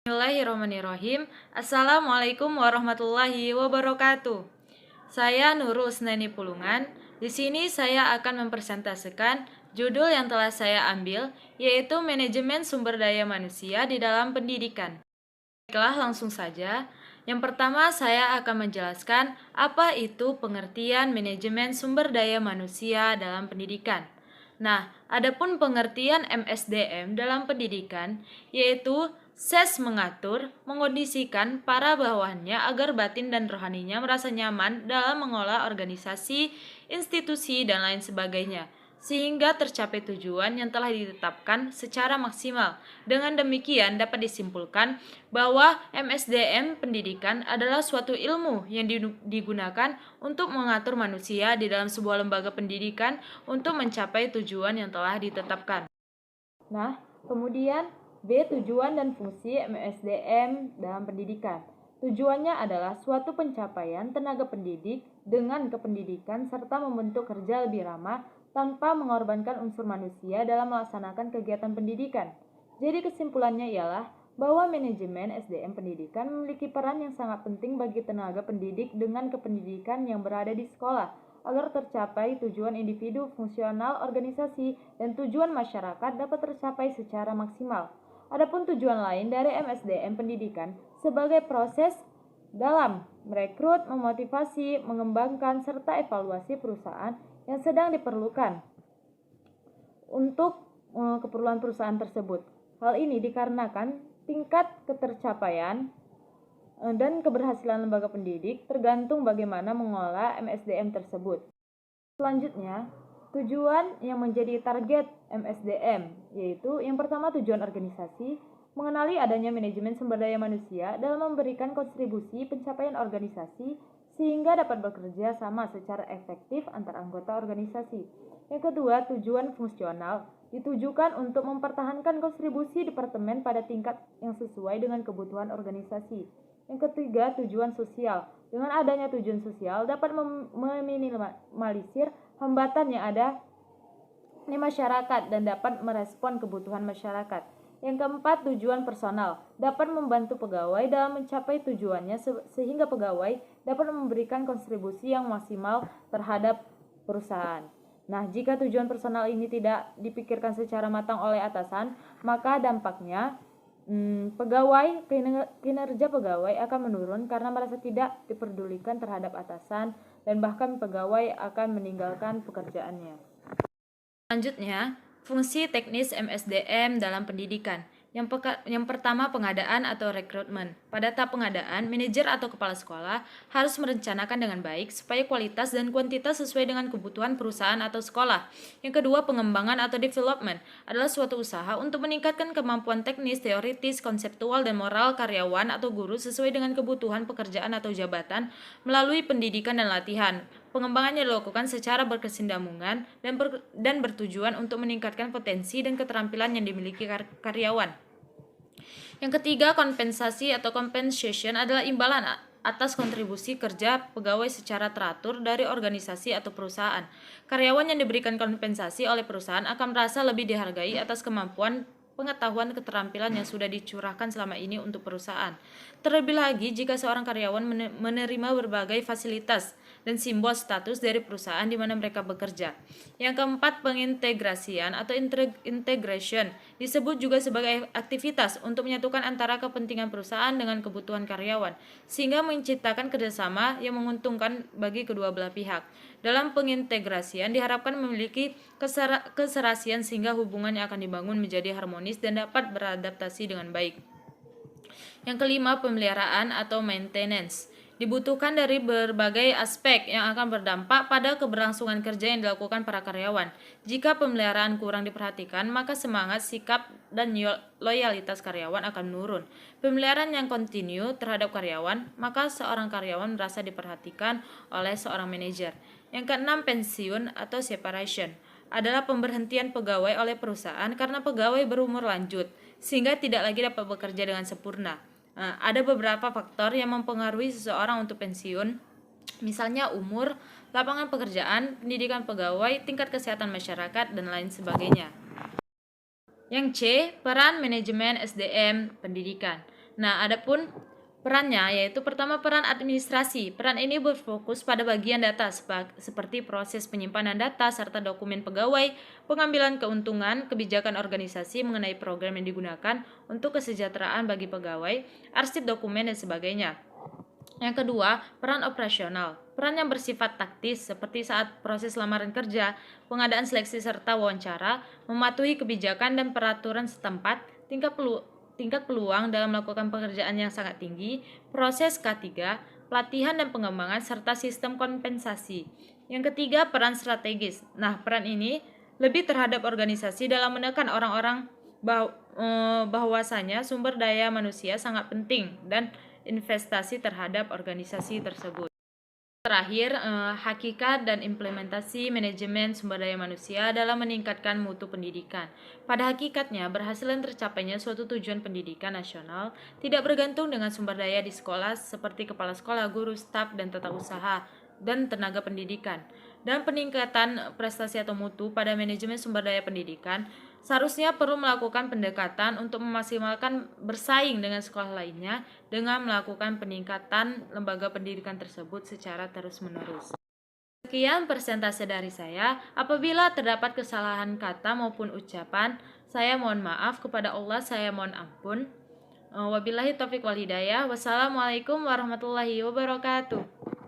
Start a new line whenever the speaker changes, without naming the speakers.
Bismillahirrahmanirrahim. Assalamualaikum warahmatullahi wabarakatuh. Saya Nurul Usnani Pulungan. Di sini saya akan mempresentasikan judul yang telah saya ambil, yaitu Manajemen Sumber Daya Manusia di dalam Pendidikan. Baiklah, langsung saja. Yang pertama, saya akan menjelaskan apa itu pengertian manajemen sumber daya manusia dalam pendidikan. Nah, adapun pengertian MSDM dalam pendidikan, yaitu mengatur, mengondisikan para bawahannya agar batin dan rohaninya merasa nyaman dalam mengolah organisasi, institusi, dan lain sebagainya, sehingga tercapai tujuan yang telah ditetapkan secara maksimal. Dengan demikian dapat disimpulkan bahwa MSDM pendidikan adalah suatu ilmu yang digunakan untuk mengatur manusia di dalam sebuah lembaga pendidikan untuk mencapai tujuan yang telah ditetapkan. Nah, kemudian B. Tujuan dan fungsi MSDM dalam pendidikan. Tujuannya adalah suatu pencapaian tenaga pendidik dengan kependidikan serta membentuk kerja lebih ramah tanpa mengorbankan unsur manusia dalam melaksanakan kegiatan pendidikan. Jadi kesimpulannya ialah bahwa manajemen SDM pendidikan memiliki peran yang sangat penting bagi tenaga pendidik dengan kependidikan yang berada di sekolah agar tercapai tujuan individu, fungsional, organisasi, dan tujuan masyarakat dapat tercapai secara maksimal. Adapun tujuan lain dari MSDM pendidikan sebagai proses dalam merekrut, memotivasi, mengembangkan, serta evaluasi perusahaan yang sedang diperlukan untuk keperluan perusahaan tersebut. Hal ini dikarenakan tingkat ketercapaian dan keberhasilan lembaga pendidik tergantung bagaimana mengolah MSDM tersebut. Selanjutnya, tujuan yang menjadi target MSDM, yaitu yang pertama tujuan organisasi, mengenali adanya manajemen sumber daya manusia dalam memberikan kontribusi pencapaian organisasi sehingga dapat bekerja sama secara efektif antar anggota organisasi. Yang kedua, tujuan fungsional, ditujukan untuk mempertahankan kontribusi departemen pada tingkat yang sesuai dengan kebutuhan organisasi. Yang ketiga, tujuan sosial. Dengan adanya tujuan sosial dapat meminimalisir hambatan yang ada di masyarakat dan dapat merespon kebutuhan masyarakat. Yang keempat, tujuan personal. Dapat membantu pegawai dalam mencapai tujuannya sehingga pegawai dapat memberikan kontribusi yang maksimal terhadap perusahaan. Nah, jika tujuan personal ini tidak dipikirkan secara matang oleh atasan, maka dampaknya kinerja pegawai akan menurun karena merasa tidak diperdulikan terhadap atasan dan bahkan pegawai akan meninggalkan pekerjaannya. Selanjutnya, fungsi teknis MSDM dalam pendidikan. Yang pertama, pengadaan atau rekrutmen. Pada tahap pengadaan, manajer atau kepala sekolah harus merencanakan dengan baik supaya kualitas dan kuantitas sesuai dengan kebutuhan perusahaan atau sekolah. Yang kedua, pengembangan atau development adalah suatu usaha untuk meningkatkan kemampuan teknis, teoritis, konseptual, dan moral karyawan atau guru sesuai dengan kebutuhan pekerjaan atau jabatan melalui pendidikan dan latihan. Pengembangannya dilakukan secara berkesinambungan dan bertujuan untuk meningkatkan potensi dan keterampilan yang dimiliki karyawan. Yang ketiga, kompensasi atau compensation adalah imbalan atas kontribusi kerja pegawai secara teratur dari organisasi atau perusahaan. Karyawan yang diberikan kompensasi oleh perusahaan akan merasa lebih dihargai atas kemampuan, pengetahuan, keterampilan yang sudah dicurahkan selama ini untuk perusahaan. Terlebih lagi jika seorang karyawan menerima berbagai fasilitas dan simbol status dari perusahaan di mana mereka bekerja. Yang keempat, pengintegrasian atau integration disebut juga sebagai aktivitas untuk menyatukan antara kepentingan perusahaan dengan kebutuhan karyawan, sehingga menciptakan kerjasama yang menguntungkan bagi kedua belah pihak. Dalam pengintegrasian diharapkan memiliki keserasian sehingga hubungan yang akan dibangun menjadi harmonis dan dapat beradaptasi dengan baik. Yang kelima, pemeliharaan atau maintenance dibutuhkan dari berbagai aspek yang akan berdampak pada keberlangsungan kerja yang dilakukan para karyawan. Jika pemeliharaan kurang diperhatikan, maka semangat, sikap, dan loyalitas karyawan akan menurun. Pemeliharaan yang kontinu terhadap karyawan, maka seorang karyawan merasa diperhatikan oleh seorang manajer. Yang keenam, pensiun atau separation adalah pemberhentian pegawai oleh perusahaan karena pegawai berumur lanjut, sehingga tidak lagi dapat bekerja dengan sempurna. Ada beberapa faktor yang mempengaruhi seseorang untuk pensiun, misalnya umur, lapangan pekerjaan, pendidikan pegawai, tingkat kesehatan masyarakat, dan lain sebagainya. Yang C, peran manajemen SDM pendidikan. Nah, adapun perannya yaitu pertama peran administrasi. Peran ini berfokus pada bagian data seperti proses penyimpanan data serta dokumen pegawai, pengambilan keuntungan, kebijakan organisasi mengenai program yang digunakan untuk kesejahteraan bagi pegawai, arsip dokumen dan sebagainya. Yang kedua, peran operasional. Peran yang bersifat taktis seperti saat proses lamaran kerja, pengadaan seleksi serta wawancara, mematuhi kebijakan dan peraturan setempat, tingkat peluang dalam melakukan pekerjaan yang sangat tinggi, proses K3, pelatihan dan pengembangan serta sistem kompensasi. Yang ketiga, peran strategis. Nah, peran ini lebih terhadap organisasi dalam menekan orang-orang bahwasanya sumber daya manusia sangat penting dan investasi terhadap organisasi tersebut. Terakhir, hakikat dan implementasi manajemen sumber daya manusia dalam meningkatkan mutu pendidikan. Pada hakikatnya, berhasilan tercapainya suatu tujuan pendidikan nasional tidak bergantung dengan sumber daya di sekolah seperti kepala sekolah, guru, staf, dan tata usaha, dan tenaga pendidikan. Dan peningkatan prestasi atau mutu pada manajemen sumber daya pendidikan seharusnya perlu melakukan pendekatan untuk memaksimalkan bersaing dengan sekolah lainnya dengan melakukan peningkatan lembaga pendidikan tersebut secara terus-menerus. Sekian persentase dari saya. Apabila terdapat kesalahan kata maupun ucapan, saya mohon maaf, kepada Allah saya mohon ampun. Wabillahi taufiq wal hidayah. Wassalamualaikum warahmatullahi wabarakatuh.